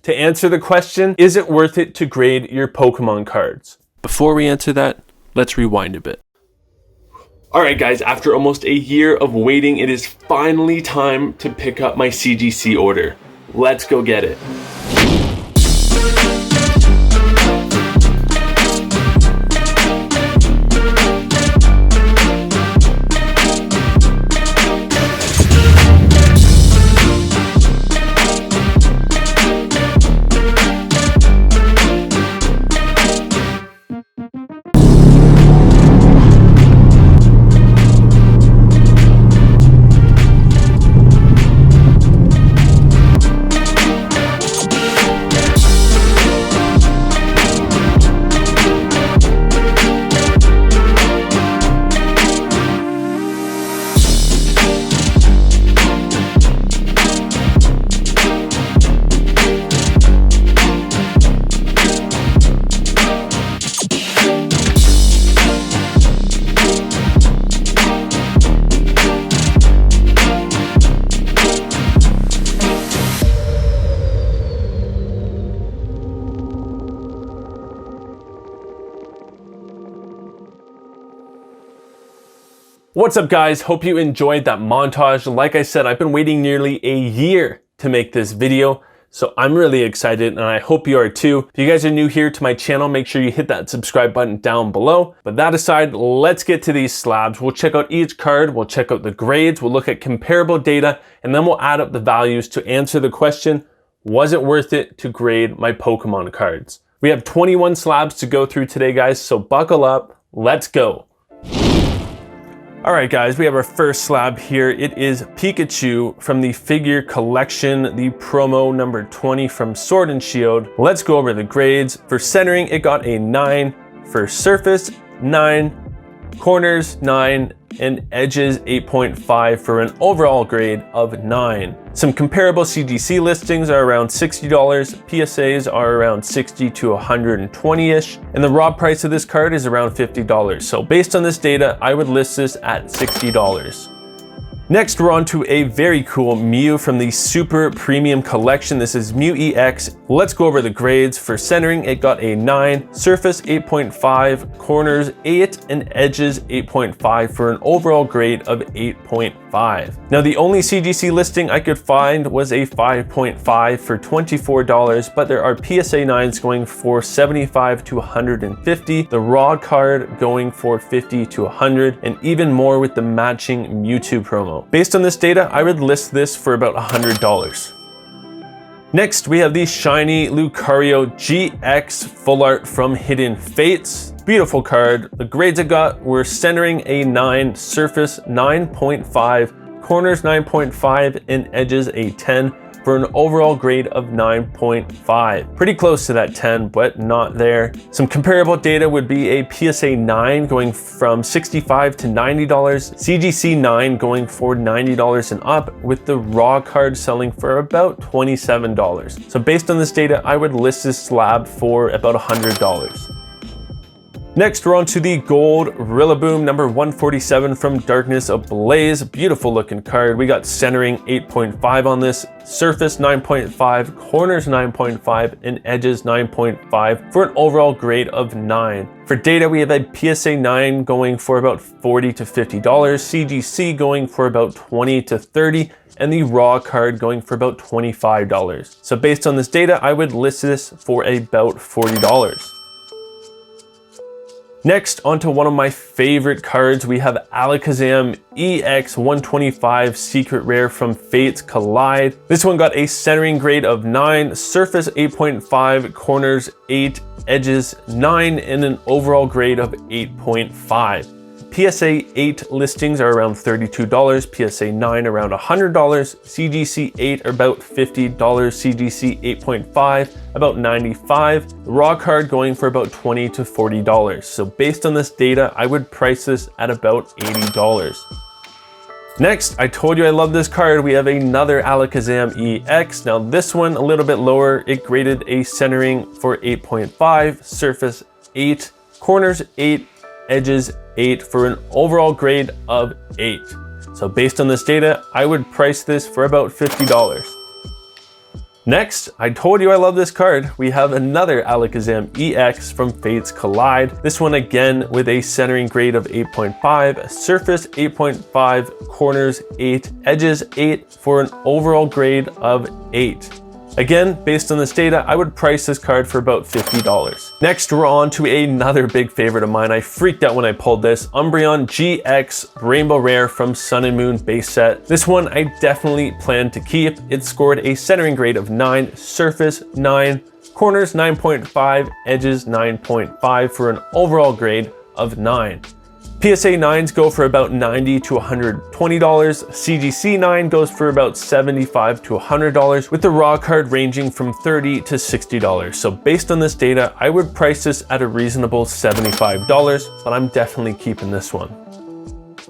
to answer the question, is it worth it to grade your Pokemon cards? Before we answer that, let's rewind a bit. Alright guys, after almost a year of waiting, it is finally time to pick up my CGC order. Let's go get it. What's up guys, hope you enjoyed that montage. Like I said, I've been waiting nearly a year to make this video, so I'm really excited and I hope you are too. If you guys are new here to my channel, make sure you hit that subscribe button down below. But that aside, let's get to these slabs. We'll check out each card, we'll check out the grades, we'll look at comparable data, and then we'll add up the values to answer the question, was it worth it to grade my Pokemon cards? We have 21 slabs to go through today guys, so buckle up, let's go. All right guys, we have our first slab here. It is Pikachu from the figure collection, the promo number 20 from Sword and Shield. Let's go over the grades. For centering, it got a 9. For surface, 9. Corners, 9. And edges, 8.5 for an overall grade of 9. Some comparable CGC listings are around $60. PSAs are around 60 to 120-ish. And the raw price of this card is around $50. So based on this data, I would list this at $60. Next, we're on to a very cool Mew from the Super Premium Collection. This is Mew EX. Let's go over the grades. For centering, it got a 9, surface 8.5, corners 8, and edges 8.5 for an overall grade of 8.5. Now, the only CGC listing I could find was a 5.5 for $24, but there are PSA 9s going for 75 to 150, the raw card going for 50 to 100, and even more with the matching Mewtwo promo. Based on this data, I would list this for about $100. Next, we have the shiny Lucario GX Full Art from Hidden Fates. Beautiful card. The grades it got were centering a 9, surface 9.5, corners 9.5, and edges a 10 for an overall grade of 9.5. Pretty close to that 10, but not there. Some comparable data would be a PSA 9 going from $65 to $90, CGC 9 going for $90 and up, with the raw card selling for about $27. So based on this data, I would list this slab for about $100. Next, we're on to the gold Rillaboom number 147 from Darkness Ablaze. Beautiful looking card. We got centering 8.5 on this, surface 9.5, corners 9.5, and edges 9.5 for an overall grade of 9. For data, we have a PSA 9 going for about $40 to $50, CGC going for about $20 to $30, and the raw card going for about $25. So based on this data, I would list this for about $40. Next, onto one of my favorite cards, we have Alakazam EX 125 Secret Rare from Fates Collide. This one got a centering grade of 9, surface 8.5, corners 8, edges 9, and an overall grade of 8.5. PSA 8 listings are around $32, PSA 9 around $100, CGC 8 are about $50, CGC 8.5 about $95, the raw card going for about $20 to $40. So based on this data, I would price this at about $80. Next, I told you I love this card. We have another Alakazam EX. Now this one a little bit lower. It graded a centering for 8.5, surface 8, corners 8, edges 8 for an overall grade of 8. So based on this data, I would price this for about $50. Next, I told you I love this card. We have another Alakazam EX from Fates Collide. This one again with a centering grade of 8.5, surface 8.5, corners 8, edges 8 for an overall grade of 8. Again, based on this data, I would price this card for about $50. Next, we're on to another big favorite of mine. I freaked out when I pulled this. Umbreon GX Rainbow Rare from Sun and Moon base set. This one I definitely plan to keep. It scored a centering grade of 9, surface 9, corners 9.5, edges 9.5 for an overall grade of 9. PSA 9s go for about $90 to $120. CGC 9 goes for about $75 to $100, with the raw card ranging from $30 to $60. So based on this data, I would price this at a reasonable $75, but I'm definitely keeping this one.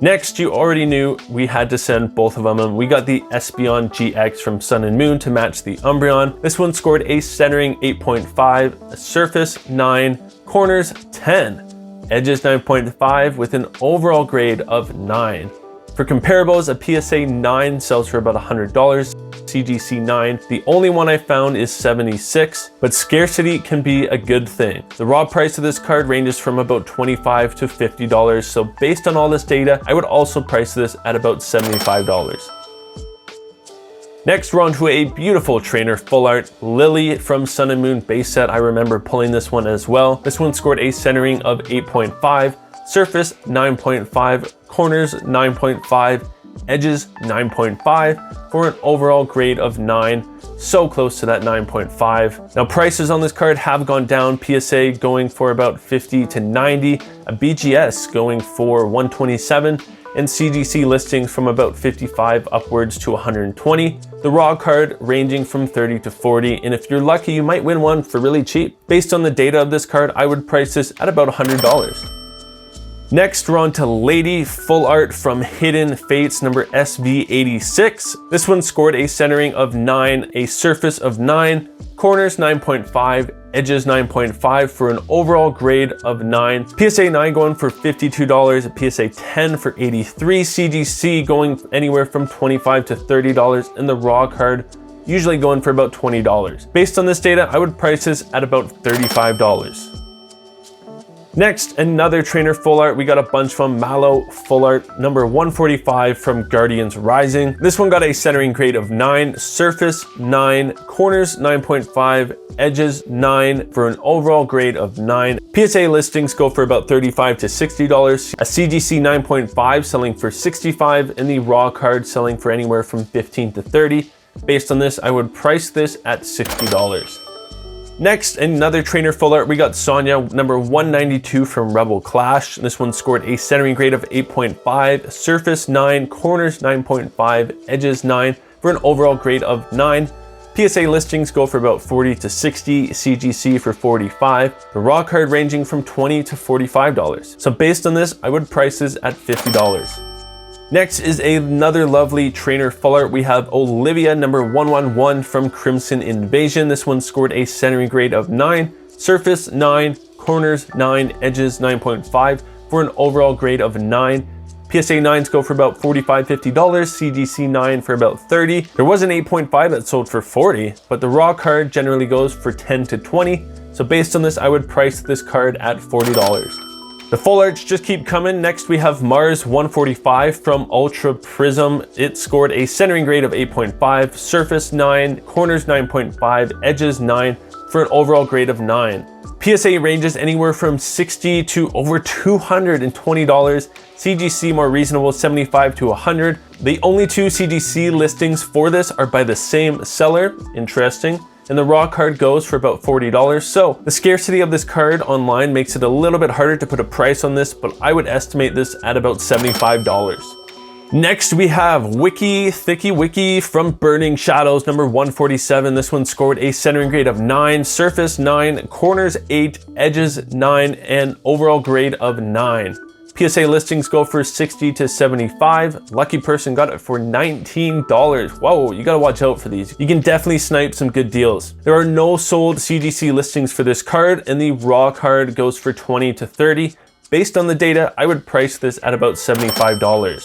Next, you already knew we had to send both of them, and we got the Espeon GX from Sun and Moon to match the Umbreon. This one scored a centering 8.5, a surface 9, corners 10. Edges 9.5 with an overall grade of 9. For comparables, a PSA 9 sells for about $100. CGC 9, the only one I found is $76, but scarcity can be a good thing. The raw price of this card ranges from about $25 to $50, so based on all this data, I would also price this at about $75. Next, we're on to a beautiful trainer full art, Lily from Sun and Moon base set. I remember pulling this one as well. This one scored a centering of 8.5, surface 9.5, corners 9.5, edges 9.5 for an overall grade of 9. So close to that 9.5. Now prices on this card have gone down. PSA going for about 50 to 90, a BGS going for 127, and CGC listings from about 55 upwards to 120. The raw card ranging from 30 to 40, and if you're lucky, you might win one for really cheap. Based on the data of this card, I would price this at about $100. Next, we're on to Lady Full Art from Hidden Fates, number SV86. This one scored a centering of 9, a surface of 9, corners 9.5, edges 9.5 for an overall grade of 9. PSA 9 going for $52, a PSA 10 for $83, CGC going anywhere from $25 to $30, and the raw card usually going for about $20. Based on this data, I would price this at about $35. Next, another trainer full art. We got a bunch from Mallow Full Art, number 145 from Guardians Rising. This one got a centering grade of 9, surface 9, corners 9.5, edges 9 for an overall grade of 9. PSA listings go for about $35 to $60. A CGC 9.5 selling for $65, and the raw card selling for anywhere from $15 to $30. Based on this, I would price this at $60. Next, another trainer full art. We got Sonya, number 192 from Rebel Clash. This one scored a centering grade of 8.5, surface 9, corners 9.5, edges 9 for an overall grade of 9. PSA listings go for about 40 to 60, CGC for 45. The raw card ranging from $20 to $45. So based on this, I would price this at $50. Next is another lovely trainer full art. We have Olivia, number 111 from Crimson Invasion. This one scored a centering grade of 9, surface 9, corners 9, edges 9.5 for an overall grade of 9. PSA 9s go for about $45, $50, CGC 9 for about $30. There was an 8.5 that sold for $40, but the raw card generally goes for $10 to $20. So based on this, I would price this card at $40. The full arts just keep coming. Next, we have Mars 145 from Ultra Prism. It scored a centering grade of 8.5, surface 9, corners 9.5, edges 9 for an overall grade of 9. PSA ranges anywhere from $60 to over $220. CGC more reasonable, $75 to $100. The only two CGC listings for this are by the same seller. Interesting. And the raw card goes for about $40. So the scarcity of this card online makes it a little bit harder to put a price on this, but I would estimate this at about $75. Next, we have Wiki Thicky Wiki from Burning Shadows, number 147. This one scored a centering grade of 9, surface 9, corners 8, edges 9, and overall grade of 9. PSA listings go for $60 to $75. Lucky person got it for $19. Whoa, you gotta watch out for these. You can definitely snipe some good deals. There are no sold CGC listings for this card, and the raw card goes for $20 to $30. Based on the data, I would price this at about $75.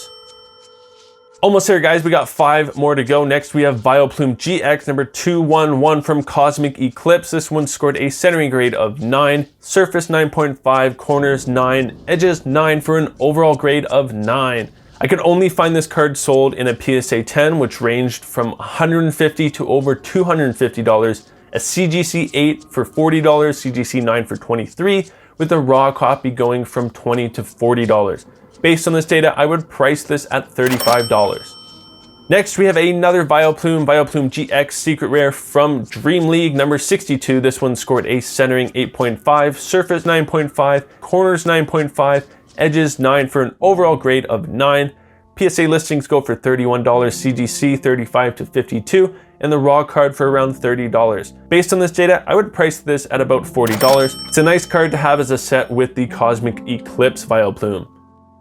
Almost there, guys. We got 5 more to go. Next, we have Vioplume GX number 211 from Cosmic Eclipse. This one scored a centering grade of 9, surface 9.5, corners 9, edges 9 for an overall grade of 9. I could only find this card sold in a PSA 10, which ranged from $150 to over $250, a CGC 8 for $40, CGC 9 for $23, with a raw copy going from $20 to $40. Based on this data, I would price this at $35. Next, we have another Vioplume GX Secret Rare from Dream League number 62. This one scored a centering 8.5, surface 9.5, corners 9.5, edges 9 for an overall grade of 9. PSA listings go for $31, CGC 35 to 52, and the raw card for around $30. Based on this data, I would price this at about $40. It's a nice card to have as a set with the Cosmic Eclipse Vioplume.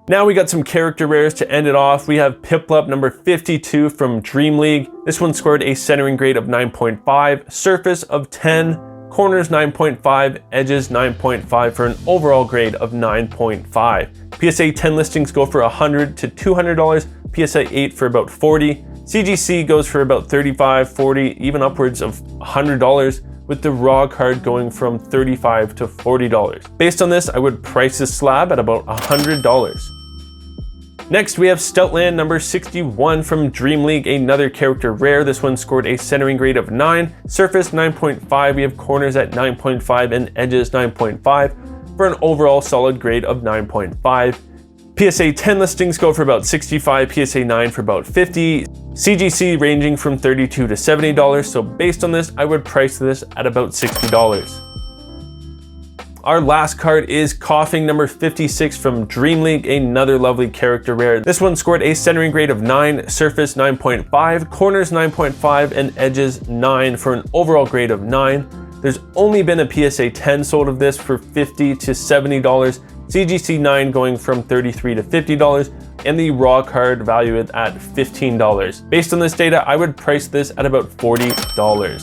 Now we got some character rares to end it off. We have Piplup number 52 from Dream League. This one scored a centering grade of 9.5, surface of 10, corners 9.5, edges 9.5 for an overall grade of 9.5. PSA 10 listings go for $100 to $200, PSA 8 for about $40, CGC goes for about $35, $40, even upwards of $100, with the raw card going from $35 to $40. Based on this, I would price this slab at about $100. Next, we have Stoutland number 61 from Dream League, another character rare. This one scored a centering grade of 9, surface 9.5, we have corners at 9.5 and edges 9.5 for an overall solid grade of 9.5. PSA 10 listings go for about $65, PSA 9 for about $50, CGC ranging from $32 to $70, so based on this, I would price this at about $60. Our last card is Coughing number 56 from Dream League, another lovely character rare. This one scored a centering grade of 9, surface 9.5, corners 9.5, and edges 9 for an overall grade of 9. There's only been a PSA 10 sold of this for $50 to $70, CGC 9 going from $33 to $50, and the raw card valued at $15. Based on this data, I would price this at about $40.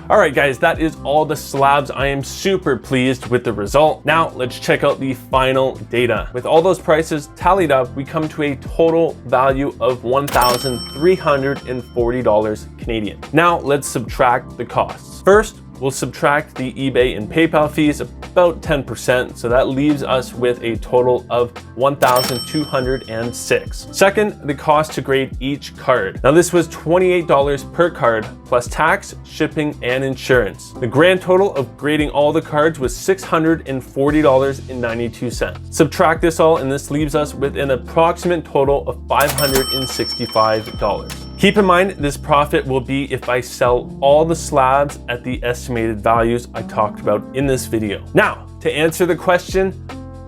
All right, guys, that is all the slabs. I am super pleased with the result. Now let's check out the final data. With all those prices tallied up, we come to a total value of $1,340 Canadian. Now let's subtract the costs. First, we'll subtract the eBay and PayPal fees, about 10%, so that leaves us with a total of $1,206. Second, the cost to grade each card. Now this was $28 per card, plus tax, shipping, and insurance. The grand total of grading all the cards was $640.92. Subtract this all, and this leaves us with an approximate total of $565. Keep in mind, this profit will be if I sell all the slabs at the estimated values I talked about in this video. Now, to answer the question,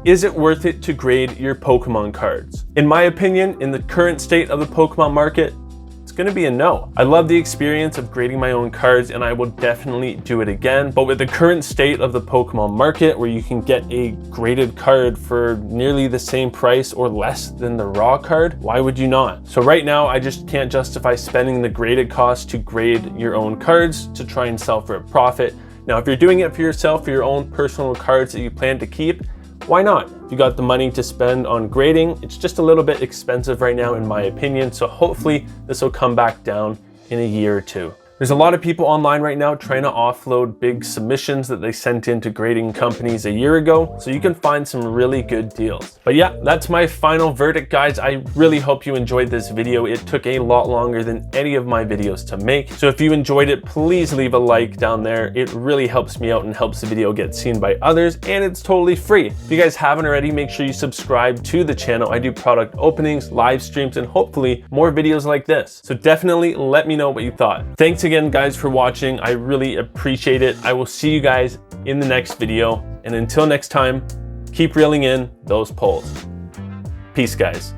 is it worth it to grade your Pokemon cards? In my opinion, in the current state of the Pokemon market, it's gonna be a no. I love the experience of grading my own cards and I will definitely do it again. But with the current state of the Pokemon market where you can get a graded card for nearly the same price or less than the raw card, why would you not? So right now, I just can't justify spending the graded cost to grade your own cards to try and sell for a profit. Now, if you're doing it for yourself, for your own personal cards that you plan to keep, why not? If you got the money to spend on grading, it's just a little bit expensive right now in my opinion, so hopefully this will come back down in a year or two. There's a lot of people online right now trying to offload big submissions that they sent into grading companies a year ago, so you can find some really good deals. But yeah, that's my final verdict, guys. I really hope you enjoyed this video. It took a lot longer than any of my videos to make. So if you enjoyed it, please leave a like down there. It really helps me out and helps the video get seen by others, and it's totally free. If you guys haven't already, make sure you subscribe to the channel. I do product openings, live streams, and hopefully more videos like this. So definitely let me know what you thought. Thanks again, guys, for watching. I really appreciate it. I will see you guys in the next video. And until next time, keep reeling in those poles. Peace, guys.